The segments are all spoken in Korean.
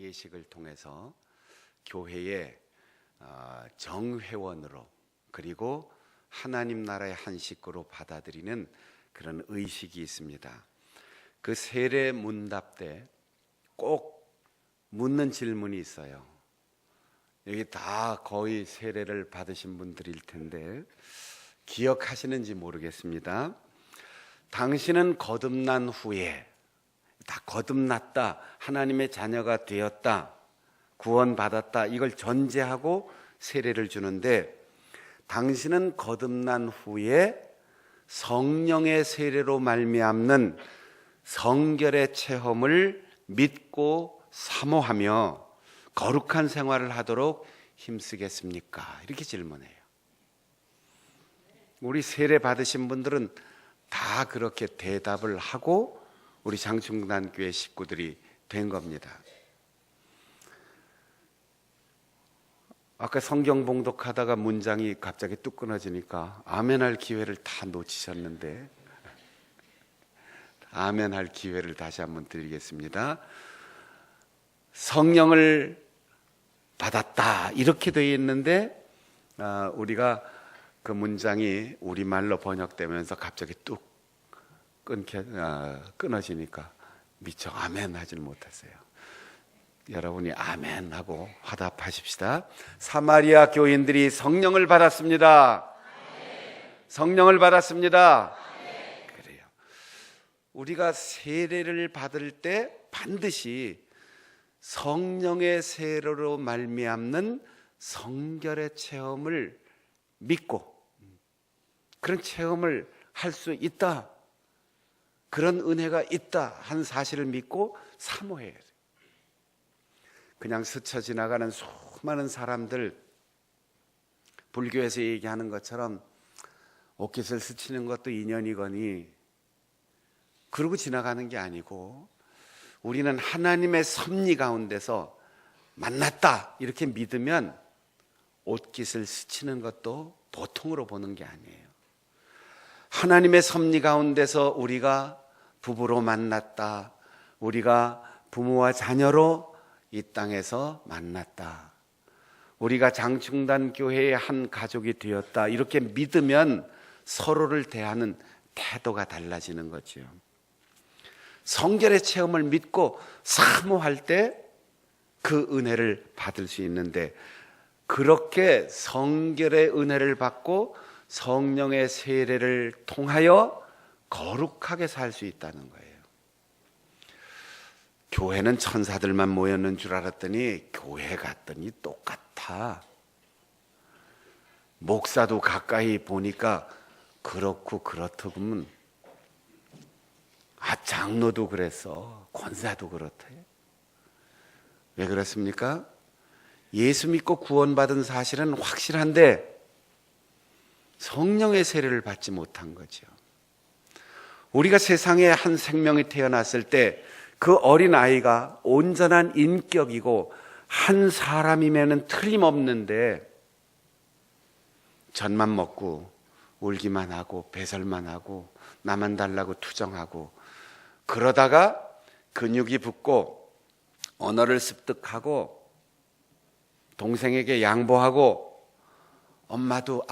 장례식을 통해서 교회의 정회원으로 그리고 하나님 나라의 한 식구로 받아들이는 그런 의식이 있습니다. 그 세례 문답 때 꼭 묻는 질문이 있어요. 여기 다 거의 세례를 받으신 분들일 텐데 기억하시는지 모르겠습니다. 당신은 거듭난 후에, 다 거듭났다, 하나님의 자녀가 되었다, 구원받았다, 이걸 전제하고 세례를 주는데, 당신은 거듭난 후에 성령의 세례로 말미암는 성결의 체험을 믿고 사모하며 거룩한 생활을 하도록 힘쓰겠습니까? 이렇게 질문해요. 우리 세례 받으신 분들은 다 그렇게 대답을 하고 우리 장충단교회 식구들이 된 겁니다. 아까 성경 봉독하다가 문장이 갑자기 뚝 끊어지니까 아멘할 기회를 다 놓치셨는데, 아멘할 기회를 다시 한번 드리겠습니다. 성령을 받았다 이렇게 되어 있는데 우리가 그 문장이 우리말로 번역되면서 갑자기 뚝 끊어지니까 미처 아멘 하질 못했어요. 여러분이 아멘 하고 화답하십시다. 사마리아 교인들이 성령을 받았습니다. 성령을 받았습니다. 그래요. 우리가 세례를 받을 때 반드시 성령의 세례로 말미암는 성결의 체험을 믿고 그런 체험을 할 수 있다, 그런 은혜가 있다 한 사실을 믿고 사모해야 돼요. 그냥 스쳐 지나가는 수많은 사람들, 불교에서 얘기하는 것처럼 옷깃을 스치는 것도 인연이거니 그러고 지나가는 게 아니고, 우리는 하나님의 섭리 가운데서 만났다 이렇게 믿으면 옷깃을 스치는 것도 보통으로 보는 게 아니에요. 하나님의 섭리 가운데서 우리가 부부로 만났다, 우리가 부모와 자녀로 이 땅에서 만났다, 우리가 장충단 교회의 한 가족이 되었다, 이렇게 믿으면 서로를 대하는 태도가 달라지는 거죠. 성결의 체험을 믿고 사모할 때 그 은혜를 받을 수 있는데, 그렇게 성결의 은혜를 받고 성령의 세례를 통하여 거룩하게 살 수 있다는 거예요. 교회는 천사들만 모였는 줄 알았더니 교회 갔더니 똑같아. 목사도 가까이 보니까 그렇고 그렇더구먼. 장로도 그랬어, 권사도 그렇대. 왜 그렇습니까? 예수 믿고 구원받은 사실은 확실한데 성령의 세례를 받지 못한 거죠. 우리가 세상에 한 생명이 태어났을 때 그 어린 아이가 온전한 인격이고 한 사람이면 틀림없는데, 젖만 먹고 울기만 하고 배설만 하고 나만 달라고 투정하고 그러다가 근육이 붙고 언어를 습득하고 동생에게 양보하고 엄마도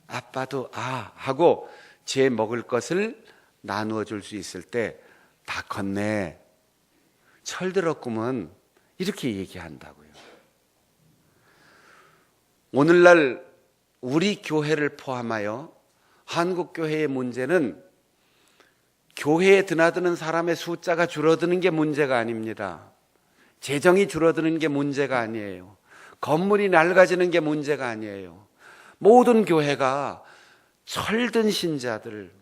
아빠도 하고 제 먹을 것을 나누어 줄 수 있을 때 다 컸네, 철들었구먼, 이렇게 얘기한다고요. 오늘날 우리 교회를 포함하여 한국 교회의 문제는 교회에 드나드는 사람의 숫자가 줄어드는 게 문제가 아닙니다. 재정이 줄어드는 게 문제가 아니에요. 건물이 낡아지는 게 문제가 아니에요. 모든 교회가 철든 신자들,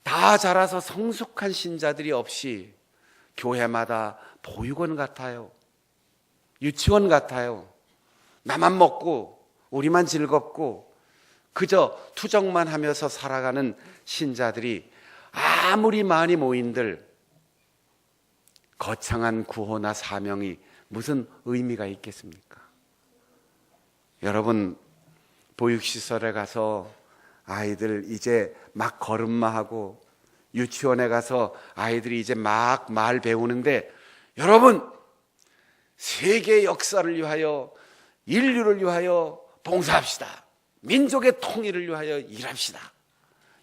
다 자라서 성숙한 신자들이 없이 교회마다 보육원 같아요, 유치원 같아요. 나만 먹고 우리만 즐겁고 그저 투정만 하면서 살아가는 신자들이 아무리 많이 모인들 거창한 구호나 사명이 무슨 의미가 있겠습니까? 여러분, 보육시설에 가서 아이들 이제 막 걸음마하고 유치원에 가서 아이들이 이제 막 말 배우는데 여러분, 세계 역사를 위하여, 인류를 위하여 봉사합시다. 민족의 통일을 위하여 일합시다.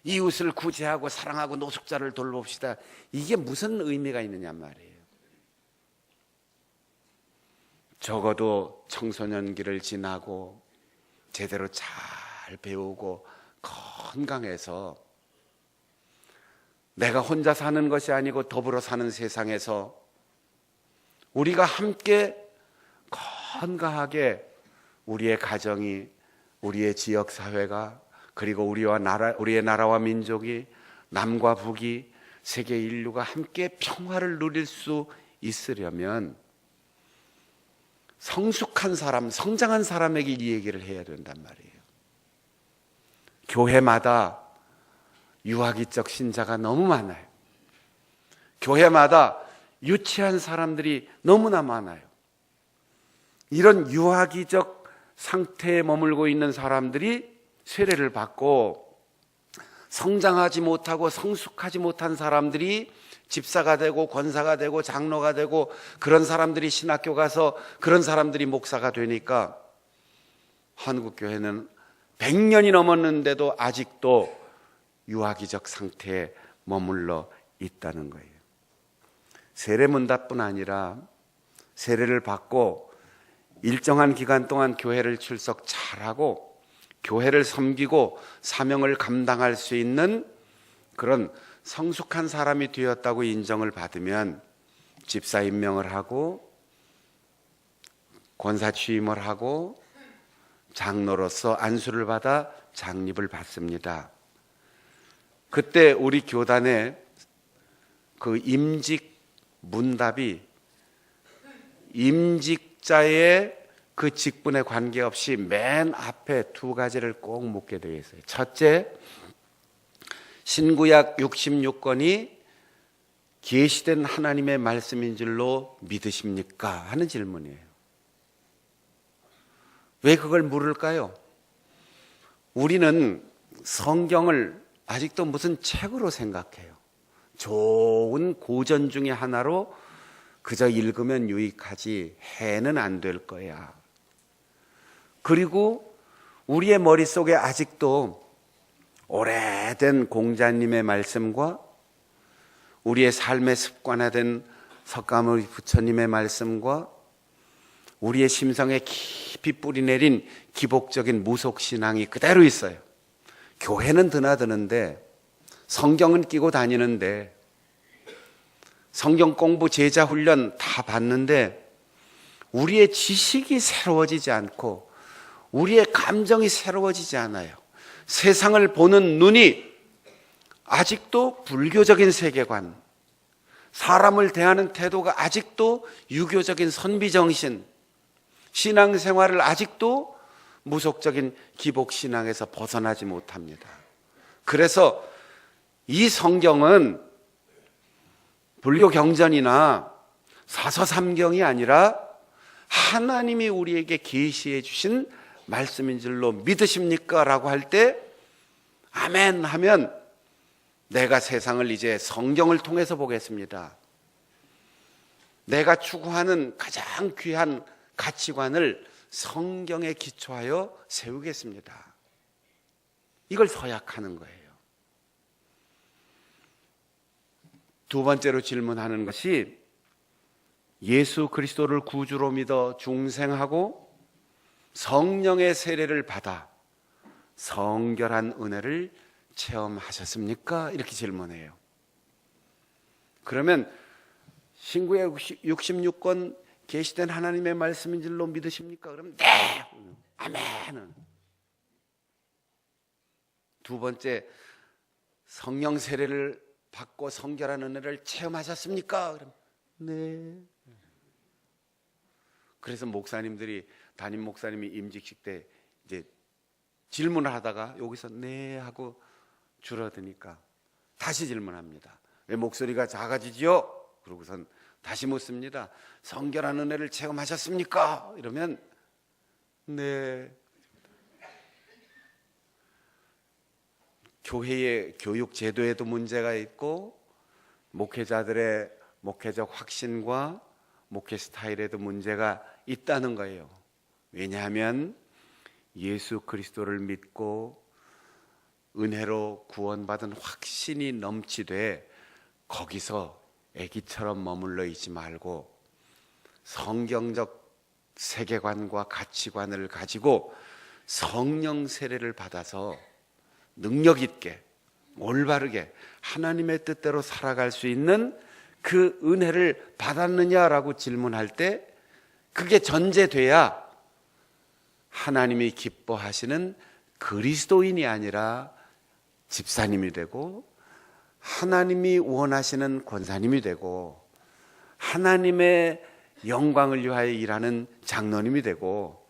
이웃을 구제하고 사랑하고 노숙자를 돌봅시다. 이게 무슨 의미가 있느냐 말이에요. 적어도 청소년기를 지나고 제대로 잘 배우고 건강해서 내가 혼자 사는 것이 아니고 더불어 사는 세상에서 우리가 함께 건강하게 우리의 가정이, 우리의 지역 사회가, 그리고 우리의 나라와 민족이, 남과 북이, 세계 인류가 함께 평화를 누릴 수 있으려면 성숙한 사람, 성장한 사람에게 이 얘기를 해야 된단 말이에요. 교회마다 유아기적 신자가 너무 많아요. 교회마다 유치한 사람들이 너무나 많아요. 이런 유아기적 상태에 머물고 있는 사람들이 세례를 받고 성장하지 못하고 성숙하지 못한 사람들이 집사가 되고 권사가 되고 장로가 되고 그런 사람들이 신학교 가서 그런 사람들이 목사가 되니까 한국교회는 100년이 넘었는데도 아직도 유아기적 상태에 머물러 있다는 거예요. 세례문답뿐 아니라 세례를 받고 일정한 기간 동안 교회를 출석 잘하고 교회를 섬기고 사명을 감당할 수 있는 그런 성숙한 사람이 되었다고 인정을 받으면 집사 임명을 하고 권사 취임을 하고 장로로서 안수를 받아 장립을 받습니다. 그때 우리 교단의 그 임직 문답이 임직자의 그 직분에 관계없이 맨 앞에 두 가지를 꼭 묻게 되어 있어요. 첫째, 신구약 66권이 계시된 하나님의 말씀인 줄로 믿으십니까? 하는 질문이에요. 왜 그걸 물을까요? 우리는 성경을 아직도 무슨 책으로 생각해요. 좋은 고전 중에 하나로 그저 읽으면 유익하지 해는 안 될 거야. 그리고 우리의 머릿속에 아직도 오래된 공자님의 말씀과 우리의 삶의 습관화된 석가모니 부처님의 말씀과 우리의 심성에 깊이 뿌리내린 기복적인 무속신앙이 그대로 있어요. 교회는 드나드는데 성경은 끼고 다니는데 성경 공부, 제자 훈련 다 받는데 우리의 지식이 새로워지지 않고 우리의 감정이 새로워지지 않아요. 세상을 보는 눈이 아직도 불교적인 세계관, 사람을 대하는 태도가 아직도 유교적인 선비정신, 신앙생활을 아직도 무속적인 기복신앙에서 벗어나지 못합니다. 그래서 이 성경은 불교 경전이나 사서삼경이 아니라 하나님이 우리에게 계시해 주신 말씀인 줄로 믿으십니까? 라고 할 때 아멘 하면 내가 세상을 이제 성경을 통해서 보겠습니다. 내가 추구하는 가장 귀한 가치관을 성경에 기초하여 세우겠습니다. 이걸 서약하는 거예요. 두 번째로 질문하는 것이 예수 그리스도를 구주로 믿어 중생하고 성령의 세례를 받아 성결한 은혜를 체험하셨습니까? 이렇게 질문해요. 그러면 신구약 66권 계시된 하나님의 말씀인 줄로 믿으십니까? 그러면 네! 아멘! 두 번째, 성령 세례를 받고 성결한 은혜를 체험하셨습니까? 그럼 네. 그래서 목사님들이 담임 목사님이 임직식 때 이제 질문을 하다가 여기서 네 하고 줄어드니까 다시 질문합니다. 왜 목소리가 작아지지요? 그러고선 다시 묻습니다. 성결한 은혜를 체험하셨습니까? 이러면 네. 교회의 교육 제도에도 문제가 있고 목회자들의 목회적 확신과 목회 스타일에도 문제가 있다는 거예요. 왜냐하면 예수 그리스도를 믿고 은혜로 구원받은 확신이 넘치되 거기서 애기처럼 머물러 있지 말고 성경적 세계관과 가치관을 가지고 성령 세례를 받아서 능력 있게 올바르게 하나님의 뜻대로 살아갈 수 있는 그 은혜를 받았느냐라고 질문할 때 그게 전제돼야 하나님이 기뻐하시는 그리스도인이 아니라 집사님이 되고 하나님이 원하시는 권사님이 되고 하나님의 영광을 위하여 일하는 장로님이 되고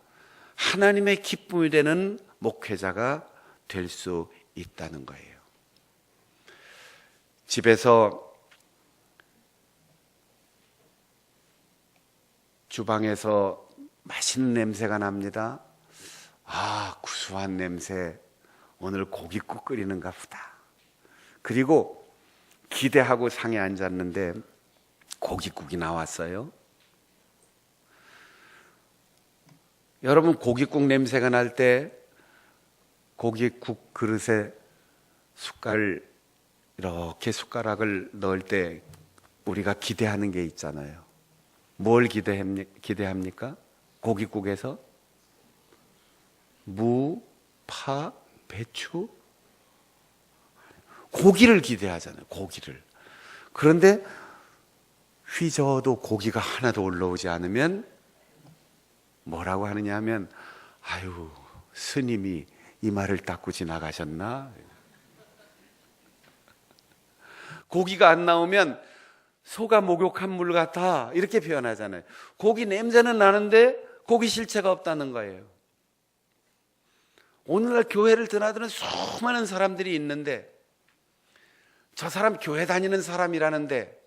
하나님의 기쁨이 되는 목회자가 될 수 있다는 거예요. 집에서 주방에서 맛있는 냄새가 납니다. 아, 구수한 냄새. 오늘 고깃국 끓이는가 보다. 그리고 기대하고 상에 앉았는데 고깃국이 나왔어요. 여러분, 고깃국 냄새가 날 때 고깃국 그릇에 이렇게 숟가락을 넣을 때 우리가 기대하는 게 있잖아요. 뭘 기대합니까? 고깃국에서 무, 파, 배추, 고기를 기대하잖아요. 고기를. 그런데 휘저어도 고기가 하나도 올라오지 않으면 뭐라고 하느냐 하면 아유, 스님이 이마를 닦고 지나가셨나? 고기가 안 나오면 소가 목욕한 물 같아 이렇게 표현하잖아요. 고기 냄새는 나는데 고기 실체가 없다는 거예요. 오늘날 교회를 드나드는 수많은 사람들이 있는데 저 사람 교회 다니는 사람이라는데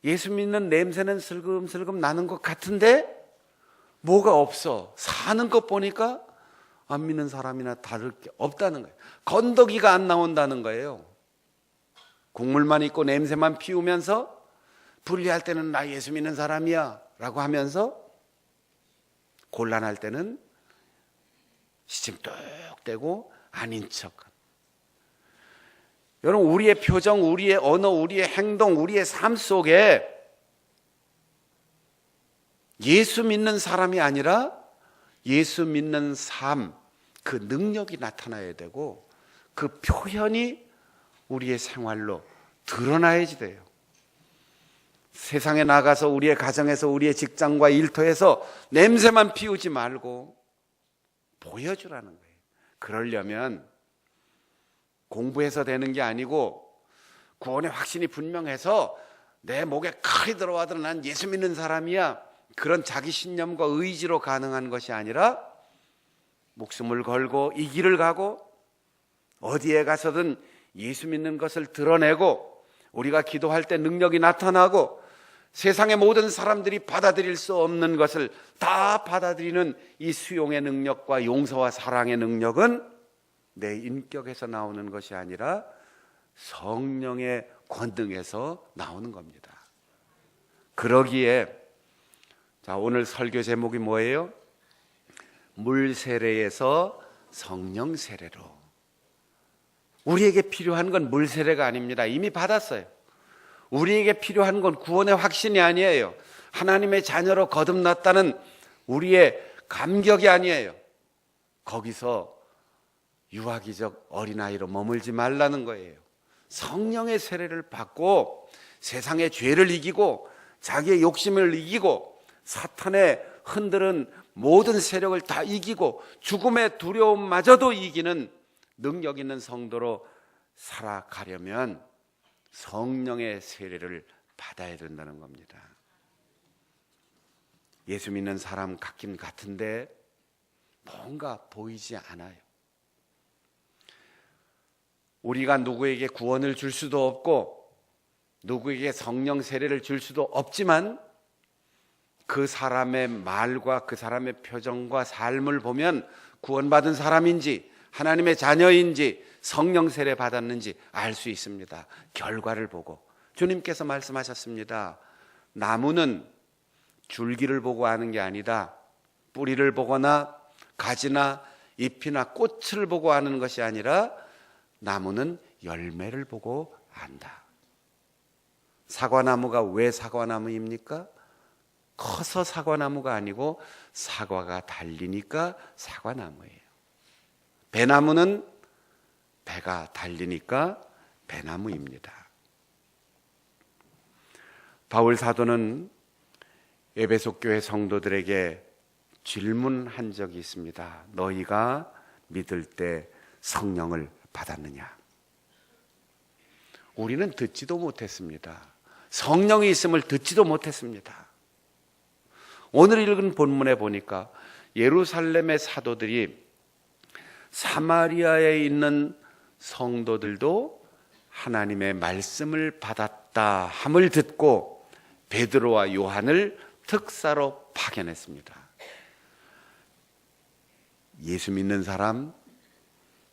예수 믿는 냄새는 슬금슬금 나는 것 같은데 뭐가 없어. 사는 것 보니까 안 믿는 사람이나 다를 게 없다는 거예요. 건더기가 안 나온다는 거예요. 국물만 있고 냄새만 피우면서 분리할 때는 나 예수 믿는 사람이야 라고 하면서 곤란할 때는 시침 뚝 떼고 아닌 척. 여러분, 우리의 표정, 우리의 언어, 우리의 행동, 우리의 삶 속에 예수 믿는 사람이 아니라 예수 믿는 삶, 그 능력이 나타나야 되고 그 표현이 우리의 생활로 드러나야지 돼요. 세상에 나가서 우리의 가정에서 우리의 직장과 일터에서 냄새만 피우지 말고 보여주라는 거예요. 그러려면 공부해서 되는 게 아니고 구원의 확신이 분명해서 내 목에 칼이 들어와도 난 예수 믿는 사람이야, 그런 자기 신념과 의지로 가능한 것이 아니라 목숨을 걸고 이 길을 가고 어디에 가서든 예수 믿는 것을 드러내고 우리가 기도할 때 능력이 나타나고 세상의 모든 사람들이 받아들일 수 없는 것을 다 받아들이는 이 수용의 능력과 용서와 사랑의 능력은 내 인격에서 나오는 것이 아니라 성령의 권능에서 나오는 겁니다. 그러기에 자, 오늘 설교 제목이 뭐예요? 물 세례에서 성령 세례로. 우리에게 필요한 건 물 세례가 아닙니다. 이미 받았어요. 우리에게 필요한 건 구원의 확신이 아니에요. 하나님의 자녀로 거듭났다는 우리의 감격이 아니에요. 거기서 유아기적 어린아이로 머물지 말라는 거예요. 성령의 세례를 받고 세상의 죄를 이기고 자기의 욕심을 이기고 사탄의 흔드는 모든 세력을 다 이기고 죽음의 두려움마저도 이기는 능력 있는 성도로 살아가려면 성령의 세례를 받아야 된다는 겁니다. 예수 믿는 사람 같긴 같은데 뭔가 보이지 않아요. 우리가 누구에게 구원을 줄 수도 없고 누구에게 성령 세례를 줄 수도 없지만 그 사람의 말과 그 사람의 표정과 삶을 보면 구원받은 사람인지 하나님의 자녀인지 성령 세례 받았는지 알 수 있습니다. 결과를 보고 주님께서 말씀하셨습니다. 나무는 줄기를 보고 아는 게 아니다. 뿌리를 보거나 가지나 잎이나 꽃을 보고 아는 것이 아니라 나무는 열매를 보고 안다. 사과나무가 왜 사과나무입니까? 커서 사과나무가 아니고 사과가 달리니까 사과나무예요. 배나무는 배가 달리니까 배나무입니다. 바울 사도는 에베소 교회 성도들에게 질문한 적이 있습니다. 너희가 믿을 때 성령을 받았느냐? 우리는 듣지도 못했습니다. 성령이 있음을 듣지도 못했습니다. 오늘 읽은 본문에 보니까 예루살렘의 사도들이 사마리아에 있는 성도들도 하나님의 말씀을 받았다 함을 듣고 베드로와 요한을 특사로 파견했습니다. 예수 믿는 사람,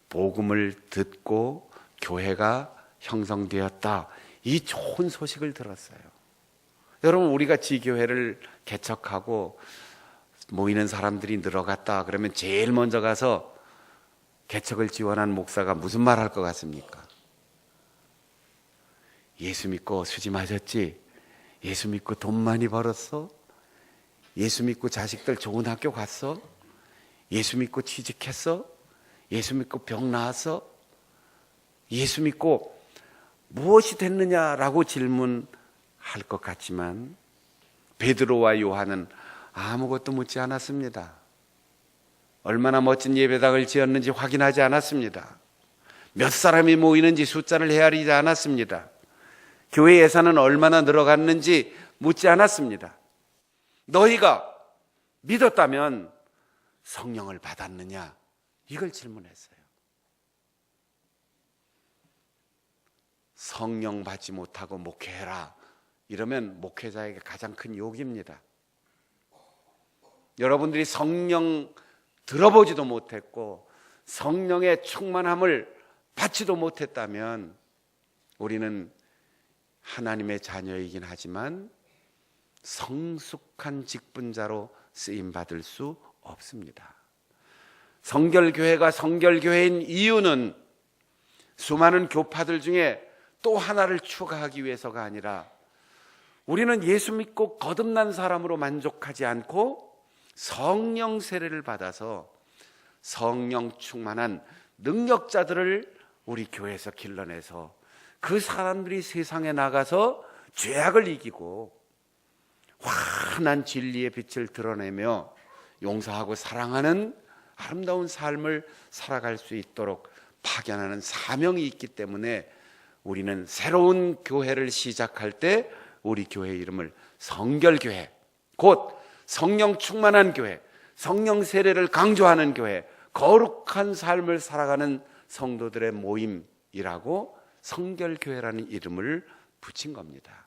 복음을 듣고 교회가 형성되었다, 이 좋은 소식을 들었어요. 여러분, 우리가 지교회를 개척하고 모이는 사람들이 늘어갔다 그러면 제일 먼저 가서 개척을 지원한 목사가 무슨 말 할 것 같습니까? 예수 믿고 수지 맞았지? 예수 믿고 돈 많이 벌었어? 예수 믿고 자식들 좋은 학교 갔어? 예수 믿고 취직했어? 예수 믿고 병 나았어? 예수 믿고 무엇이 됐느냐라고 질문할 것 같지만 베드로와 요한은 아무것도 묻지 않았습니다. 얼마나 멋진 예배당을 지었는지 확인하지 않았습니다. 몇 사람이 모이는지 숫자를 헤아리지 않았습니다. 교회 예산은 얼마나 늘어갔는지 묻지 않았습니다. 너희가 믿었다면 성령을 받았느냐? 이걸 질문했어요. 성령 받지 못하고 목회해라, 이러면 목회자에게 가장 큰 욕입니다. 여러분들이 성령 들어보지도 못했고 성령의 충만함을 받지도 못했다면 우리는 하나님의 자녀이긴 하지만 성숙한 직분자로 쓰임받을 수 없습니다. 성결교회가 성결교회인 이유는 수많은 교파들 중에 또 하나를 추가하기 위해서가 아니라 우리는 예수 믿고 거듭난 사람으로 만족하지 않고 성령 세례를 받아서 성령 충만한 능력자들을 우리 교회에서 길러내서 그 사람들이 세상에 나가서 죄악을 이기고 환한 진리의 빛을 드러내며 용서하고 사랑하는 아름다운 삶을 살아갈 수 있도록 파견하는 사명이 있기 때문에 우리는 새로운 교회를 시작할 때 우리 교회 이름을 성결교회, 곧 성령 충만한 교회, 성령 세례를 강조하는 교회, 거룩한 삶을 살아가는 성도들의 모임이라고 성결교회라는 이름을 붙인 겁니다.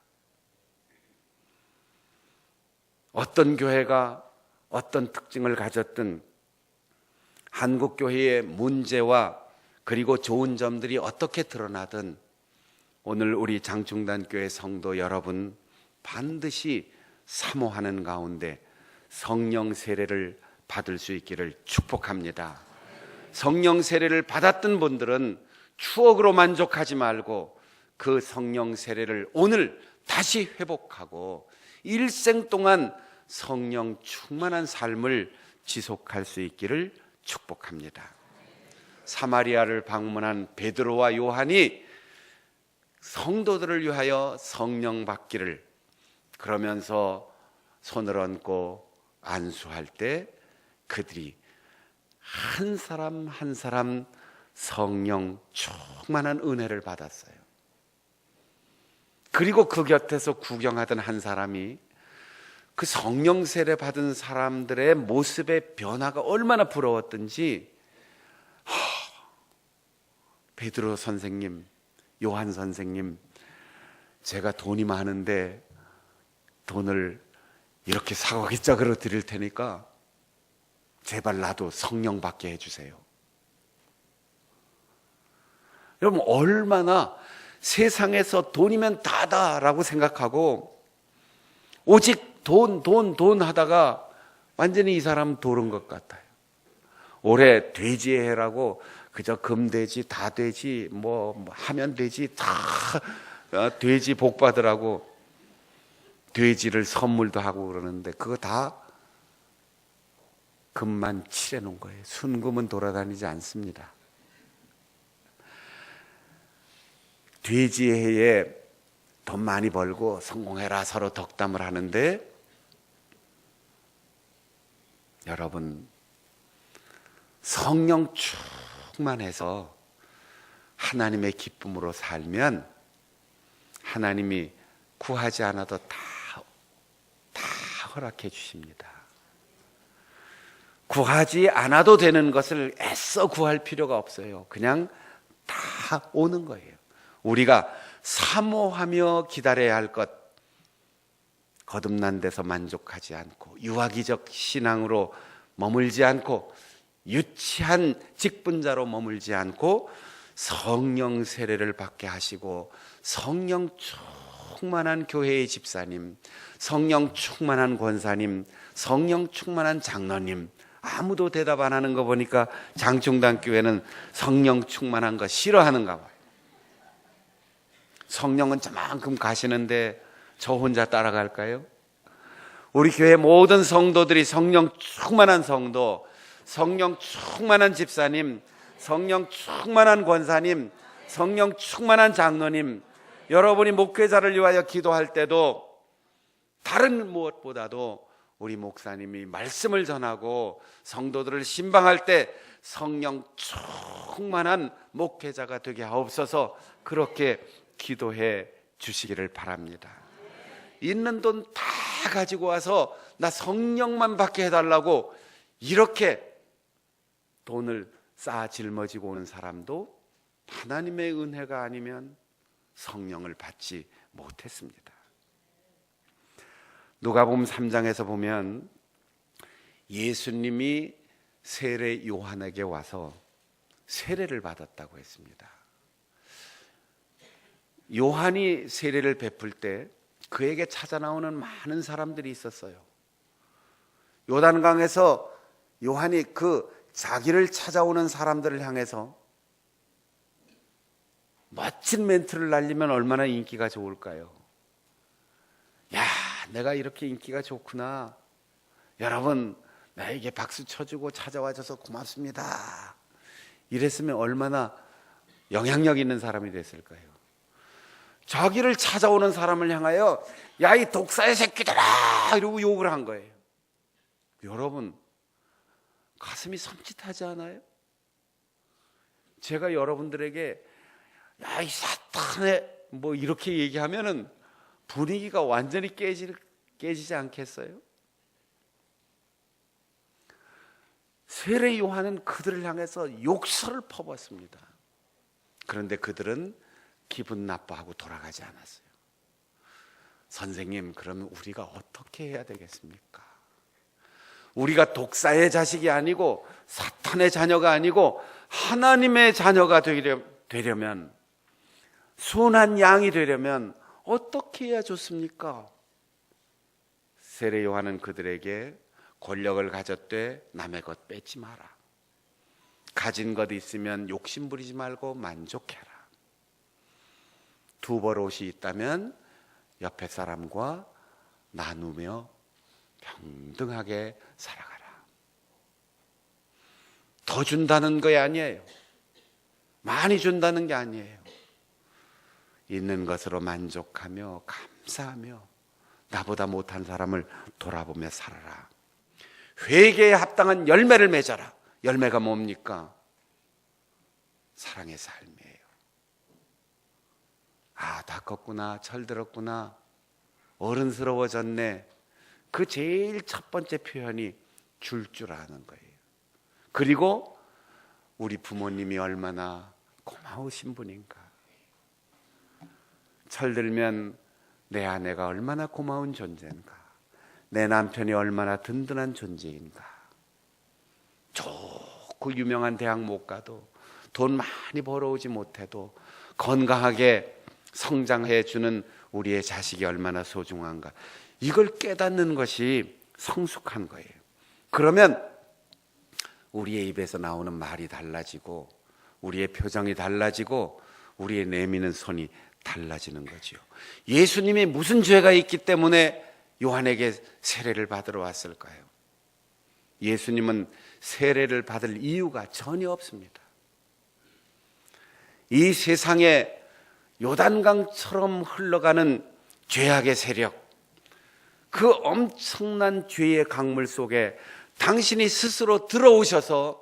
어떤 교회가 어떤 특징을 가졌든 한국교회의 문제와 그리고 좋은 점들이 어떻게 드러나든 오늘 우리 장충단교회 성도 여러분 반드시 사모하는 가운데 성령 세례를 받을 수 있기를 축복합니다. 성령 세례를 받았던 분들은 추억으로 만족하지 말고 그 성령 세례를 오늘 다시 회복하고 일생 동안 성령 충만한 삶을 지속할 수 있기를 축복합니다. 사마리아를 방문한 베드로와 요한이 성도들을 위하여 성령 받기를, 그러면서 손을 얹고 안수할 때 그들이 한 사람 한 사람 성령 충만한 은혜를 받았어요. 그리고 그 곁에서 구경하던 한 사람이 그 성령 세례 받은 사람들의 모습의 변화가 얼마나 부러웠던지, 베드로 선생님, 요한 선생님, 제가 돈이 많은데 돈을 이렇게 사과기짝으로 드릴 테니까 제발 나도 성령 받게 해주세요. 여러분, 얼마나 세상에서 돈이면 다다라고 생각하고 오직 돈 하다가 완전히 이 사람 돌은 것 같아요. 올해 돼지의 해라고 그저 금돼지, 다돼지, 뭐 하면 돼지, 다 돼지 복 받으라고 돼지를 선물도 하고 그러는데 그거 다 금만 칠해 놓은 거예요. 순금은 돌아다니지 않습니다. 돼지의 해에 돈 많이 벌고 성공해라 서로 덕담을 하는데, 여러분 성령 충만해서 하나님의 기쁨으로 살면 하나님이 구하지 않아도 다 허락해 주십니다. 구하지 않아도 되는 것을 애써 구할 필요가 없어요. 그냥 다 오는 거예요. 우리가 사모하며 기다려야 할 것, 거듭난 데서 만족하지 않고 유아기적 신앙으로 머물지 않고 유치한 직분자로 머물지 않고 성령 세례를 받게 하시고 성령 충만한 교회의 집사님, 성령 충만한 권사님, 성령 충만한 장로님, 아무도 대답 안 하는 거 보니까 장충단 교회는 성령 충만한 거 싫어하는가 봐요. 성령은 저만큼 가시는데 저 혼자 따라갈까요? 우리 교회 모든 성도들이 성령 충만한 성도, 성령 충만한 집사님, 성령 충만한 권사님, 성령 충만한 장로님, 여러분이 목회자를 위하여 기도할 때도 다른 무엇보다도 우리 목사님이 말씀을 전하고 성도들을 신방할 때 성령 충만한 목회자가 되게 하옵소서, 그렇게 기도해 주시기를 바랍니다. 있는 돈 다 가지고 와서 나 성령만 받게 해달라고 이렇게 돈을 쌓아 짊어지고 오는 사람도 하나님의 은혜가 아니면 성령을 받지 못했습니다. 누가복음 3장에서 보면 예수님이 세례 요한에게 와서 세례를 받았다고 했습니다. 요한이 세례를 베풀 때 그에게 찾아 나오는 많은 사람들이 있었어요. 요단강에서 요한이 자기를 찾아오는 사람들을 향해서 멋진 멘트를 날리면 얼마나 인기가 좋을까요? 야, 내가 이렇게 인기가 좋구나. 여러분, 나에게 박수 쳐주고 찾아와줘서 고맙습니다. 이랬으면 얼마나 영향력 있는 사람이 됐을까요? 자기를 찾아오는 사람을 향하여 야, 이 독사의 새끼들아! 이러고 욕을 한 거예요. 여러분, 가슴이 섬찟하지 않아요? 제가 여러분들에게 야, 이 사탄의 뭐 이렇게 얘기하면은 분위기가 완전히 깨지지 않겠어요? 세례 요한은 그들을 향해서 욕설을 퍼붓습니다. 그런데 그들은 기분 나빠하고 돌아가지 않았어요. 선생님, 그러면 우리가 어떻게 해야 되겠습니까? 우리가 독사의 자식이 아니고 사탄의 자녀가 아니고 하나님의 자녀가 되려면, 순한 양이 되려면 어떻게 해야 좋습니까? 세례 요한은 그들에게 권력을 가졌되 남의 것 뺏지 마라. 가진 것 있으면 욕심 부리지 말고 만족해라. 두 벌 옷이 있다면 옆에 사람과 나누며 평등하게 살아가라. 더 준다는 게 아니에요. 많이 준다는 게 아니에요. 있는 것으로 만족하며 감사하며 나보다 못한 사람을 돌아보며 살아라. 회개에 합당한 열매를 맺어라. 열매가 뭡니까? 사랑의 삶이에요. 아, 다 컸구나, 철들었구나, 어른스러워졌네. 그 제일 첫 번째 표현이 줄 아는 거예요. 그리고 우리 부모님이 얼마나 고마우신 분인가. 철들면 내 아내가 얼마나 고마운 존재인가, 내 남편이 얼마나 든든한 존재인가. 좋고 유명한 대학 못 가도, 돈 많이 벌어오지 못해도 건강하게 성장해 주는 우리의 자식이 얼마나 소중한가. 이걸 깨닫는 것이 성숙한 거예요. 그러면 우리의 입에서 나오는 말이 달라지고 우리의 표정이 달라지고 우리의 내미는 손이 달라지는 거죠. 예수님이 무슨 죄가 있기 때문에 요한에게 세례를 받으러 왔을까요? 예수님은 세례를 받을 이유가 전혀 없습니다. 이 세상에 요단강처럼 흘러가는 죄악의 세력, 그 엄청난 죄의 강물 속에 당신이 스스로 들어오셔서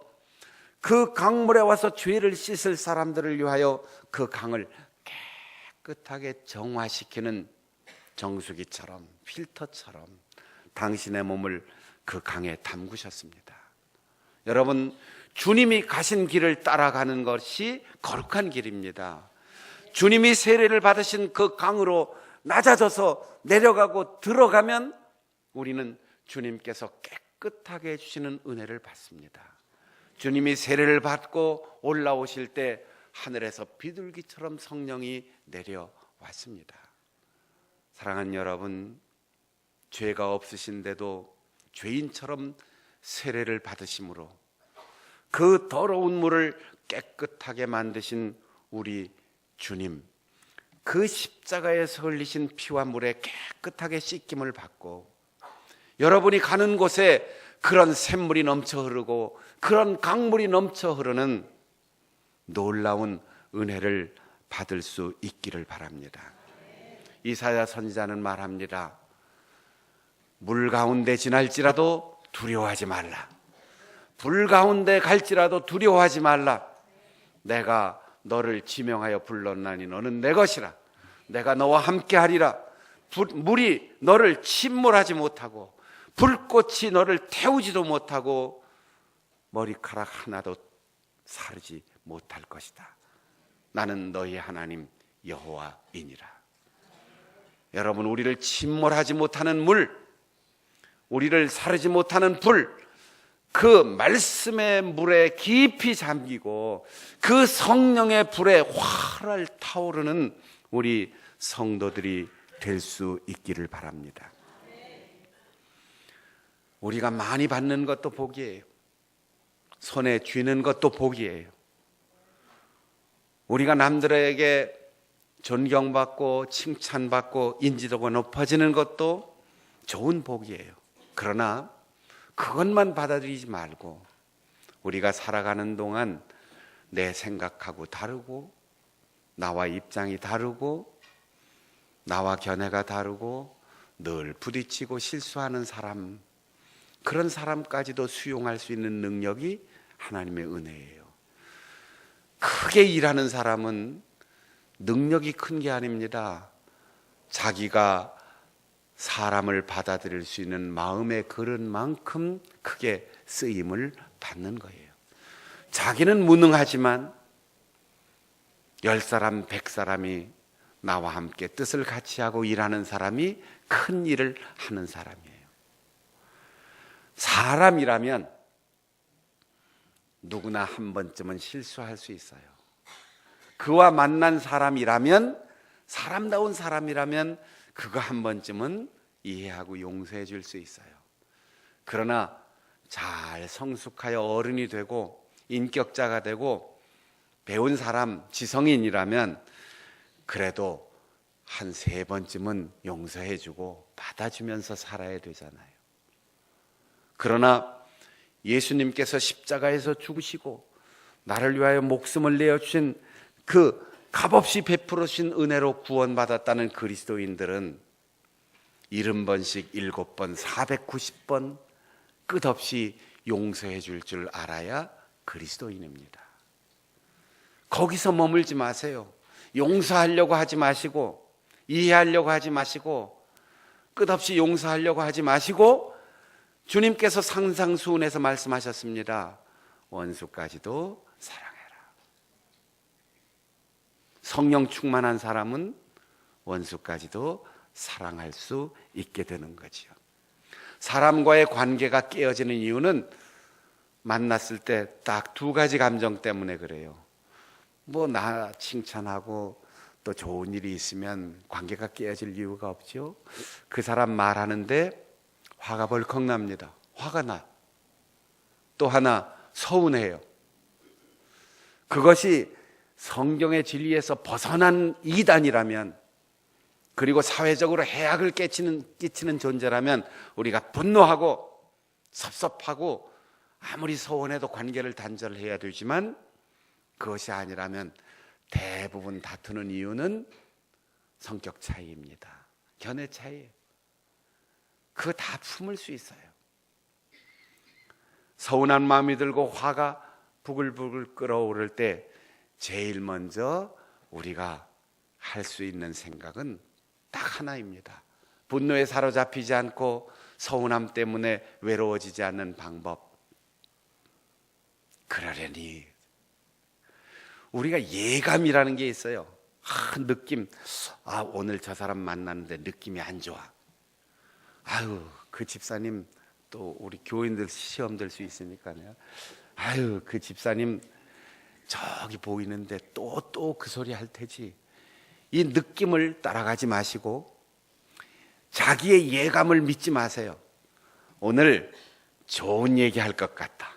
그 강물에 와서 죄를 씻을 사람들을 위하여 그 강을 깨끗하게 정화시키는 정수기처럼, 필터처럼 당신의 몸을 그 강에 담그셨습니다. 여러분, 주님이 가신 길을 따라가는 것이 거룩한 길입니다. 주님이 세례를 받으신 그 강으로 낮아져서 내려가고 들어가면 우리는 주님께서 깨끗하게 해주시는 은혜를 받습니다. 주님이 세례를 받고 올라오실 때 하늘에서 비둘기처럼 성령이 내려왔습니다. 사랑하는 여러분, 죄가 없으신데도 죄인처럼 세례를 받으심으로 그 더러운 물을 깨끗하게 만드신 우리 주님, 그 십자가에서 흘리신 피와 물에 깨끗하게 씻김을 받고 여러분이 가는 곳에 그런 샘물이 넘쳐 흐르고 그런 강물이 넘쳐 흐르는 놀라운 은혜를 받을 수 있기를 바랍니다. 이사야 선지자는 말합니다. 물 가운데 지날지라도 두려워하지 말라. 불 가운데 갈지라도 두려워하지 말라. 내가 너를 지명하여 불렀나니 너는 내 것이라. 내가 너와 함께 하리라. 물이 너를 침몰하지 못하고 불꽃이 너를 태우지도 못하고 머리카락 하나도 사르지 못할 것이다. 나는 너희 하나님 여호와이니라. 여러분, 우리를 침몰하지 못하는 물, 우리를 사르지 못하는 불, 그 말씀의 물에 깊이 잠기고 그 성령의 불에 활활 타오르는 우리 성도들이 될 수 있기를 바랍니다. 우리가 많이 받는 것도 복이에요. 손에 쥐는 것도 복이에요. 우리가 남들에게 존경받고 칭찬받고 인지도가 높아지는 것도 좋은 복이에요. 그러나 그것만 받아들이지 말고 우리가 살아가는 동안 내 생각하고 다르고 나와 입장이 다르고 나와 견해가 다르고 늘 부딪히고 실수하는 사람, 그런 사람까지도 수용할 수 있는 능력이 하나님의 은혜예요. 크게 일하는 사람은 능력이 큰 게 아닙니다. 자기가 사람을 받아들일 수 있는 마음의 그릇만큼 크게 쓰임을 받는 거예요. 자기는 무능하지만 10사람, 100사람이 나와 함께 뜻을 같이 하고 일하는 사람이 큰 일을 하는 사람이에요. 사람이라면 누구나 한 번쯤은 실수할 수 있어요. 그와 만난 사람이라면, 사람다운 사람이라면 그거 한 번쯤은 이해하고 용서해 줄 수 있어요. 그러나 잘 성숙하여 어른이 되고 인격자가 되고 배운 사람, 지성인이라면 그래도 한 3번쯤은 용서해 주고 받아주면서 살아야 되잖아요. 그러나 예수님께서 십자가에서 죽으시고 나를 위하여 목숨을 내어주신 그 값없이 베풀으신 은혜로 구원받았다는 그리스도인들은 70번씩 7번 490번 끝없이 용서해 줄 알아야 그리스도인입니다. 거기서 머물지 마세요. 용서하려고 하지 마시고 이해하려고 하지 마시고 끝없이 용서하려고 하지 마시고 주님께서 상상수훈에서 말씀하셨습니다. 원수까지도 사랑해라. 성령 충만한 사람은 원수까지도 사랑할 수 있게 되는 거지요. 사람과의 관계가 깨어지는 이유는 만났을 때 딱 2가지 감정 때문에 그래요. 뭐 나 칭찬하고 또 좋은 일이 있으면 관계가 깨어질 이유가 없죠. 그 사람 말하는데 화가 벌컥 납니다. 화가 나. 또 하나 서운해요. 그것이 성경의 진리에서 벗어난 이단이라면, 그리고 사회적으로 해악을 끼치는 존재라면 우리가 분노하고 섭섭하고 아무리 서운해도 관계를 단절해야 되지만, 그것이 아니라면 대부분 다투는 이유는 성격 차이입니다. 견해 차이. 그거 다 품을 수 있어요. 서운한 마음이 들고 화가 부글부글 끓어오를 때 제일 먼저 우리가 할 수 있는 생각은 딱 하나입니다. 분노에 사로잡히지 않고 서운함 때문에 외로워지지 않는 방법. 그러려니 우리가 예감이라는 게 있어요. 느낌. 오늘 저 사람 만났는데 느낌이 안 좋아. 그 집사님, 또 우리 교인들 시험 될 수 있으니까요. 그 집사님 저기 보이는데 또 그 소리 할 테지. 이 느낌을 따라가지 마시고 자기의 예감을 믿지 마세요. 오늘 좋은 얘기 할 것 같다.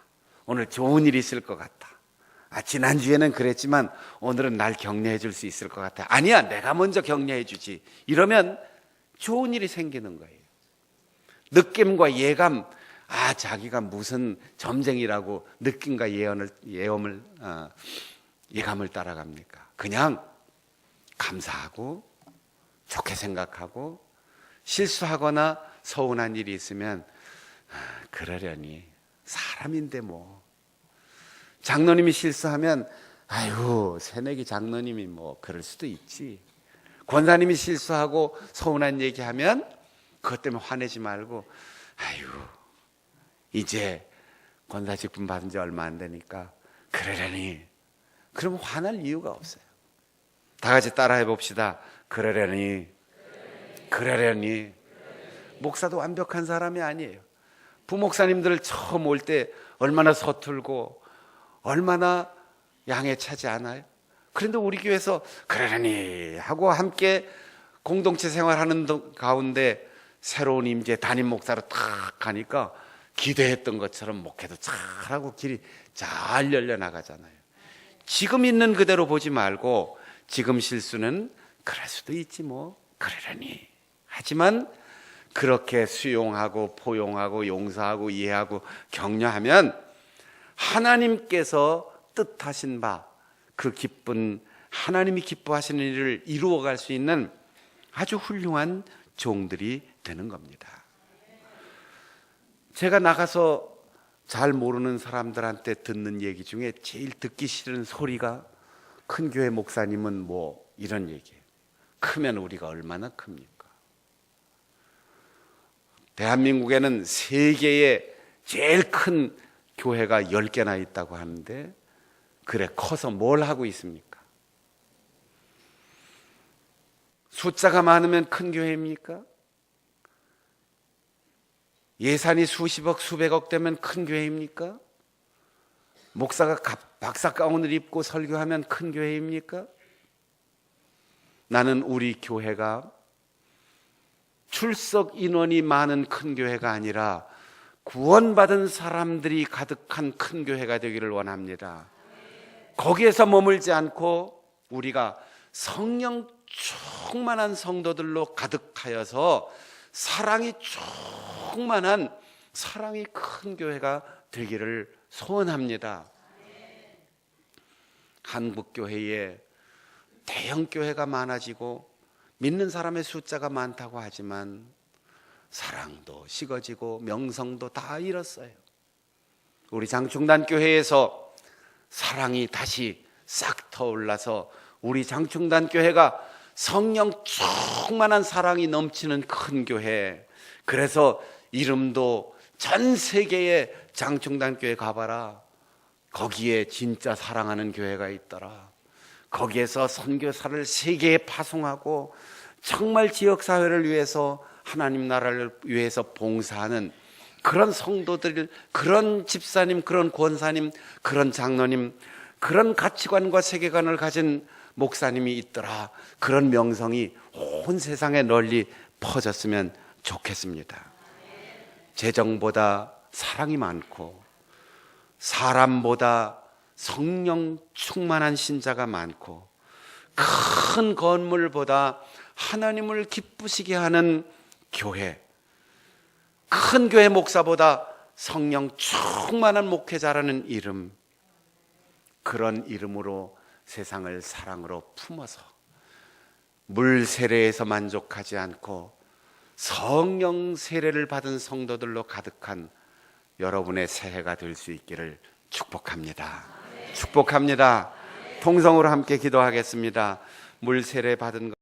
오늘 좋은 일이 있을 것 같다. 지난주에는 그랬지만 오늘은 날 격려해 줄 수 있을 것 같아. 아니야, 내가 먼저 격려해 주지. 이러면 좋은 일이 생기는 거예요. 느낌과 예감, 자기가 무슨 점쟁이라고 느낌과 예감을 따라갑니까? 그냥 감사하고 좋게 생각하고 실수하거나 서운한 일이 있으면 그러려니 사람인데 뭐. 장로님이 실수하면 새내기 장로님이 뭐 그럴 수도 있지. 권사님이 실수하고 서운한 얘기하면 그것 때문에 화내지 말고 이제 권사 직분 받은 지 얼마 안 되니까 그러려니. 그러면 화날 이유가 없어요. 다 같이 따라해 봅시다. 그러려니. 목사도 완벽한 사람이 아니에요. 부목사님들 처음 올 때 얼마나 서툴고 얼마나 양해 차지 않아요? 그런데 우리 교회에서 그러려니 하고 함께 공동체 생활하는 가운데 새로운 임재 담임 목사로 탁 가니까 기대했던 것처럼 목회도 잘하고 길이 잘 열려나가잖아요. 지금 있는 그대로 보지 말고 지금 실수는 그럴 수도 있지 뭐. 그러려니. 하지만 그렇게 수용하고 포용하고 용서하고 이해하고 격려하면 하나님께서 뜻하신 바, 그 기쁜 하나님이 기뻐하시는 일을 이루어갈 수 있는 아주 훌륭한 종들이 되는 겁니다. 제가 나가서 잘 모르는 사람들한테 듣는 얘기 중에 제일 듣기 싫은 소리가, 큰 교회 목사님은 뭐 이런 얘기예요. 크면 우리가 얼마나 큽니까? 대한민국에는 세계에 제일 큰 교회가 10개나 있다고 하는데, 그래 커서 뭘 하고 있습니까? 숫자가 많으면 큰 교회입니까? 예산이 수십억 수백억 되면 큰 교회입니까? 목사가 박사 가운을 입고 설교하면 큰 교회입니까? 나는 우리 교회가 출석 인원이 많은 큰 교회가 아니라 구원받은 사람들이 가득한 큰 교회가 되기를 원합니다. 거기에서 머물지 않고 우리가 성령 충만한 성도들로 가득하여서 사랑이 충만한 사랑이 큰 교회가 되기를 소원합니다. 한국교회에 대형교회가 많아지고 믿는 사람의 숫자가 많다고 하지만 사랑도 식어지고 명성도 다 잃었어요. 우리 장충단교회에서 사랑이 다시 싹 터올라서 우리 장충단교회가 성령 충만한 사랑이 넘치는 큰 교회, 그래서 이름도 전 세계에 장충단교회 가봐라, 거기에 진짜 사랑하는 교회가 있더라. 거기에서 선교사를 세계에 파송하고 정말 지역사회를 위해서 하나님 나라를 위해서 봉사하는 그런 성도들, 그런 집사님, 그런 권사님, 그런 장로님, 그런 가치관과 세계관을 가진 목사님이 있더라. 그런 명성이 온 세상에 널리 퍼졌으면 좋겠습니다. 재정보다 사랑이 많고 사람보다 성령 충만한 신자가 많고 큰 건물보다 하나님을 기쁘시게 하는 교회, 큰 교회 목사보다 성령 충만한 목회자라는 이름, 그런 이름으로 세상을 사랑으로 품어서 물 세례에서 만족하지 않고 성령 세례를 받은 성도들로 가득한 여러분의 새해가 될 수 있기를 축복합니다. 축복합니다. 통성으로 함께 기도하겠습니다. 물 세례 받은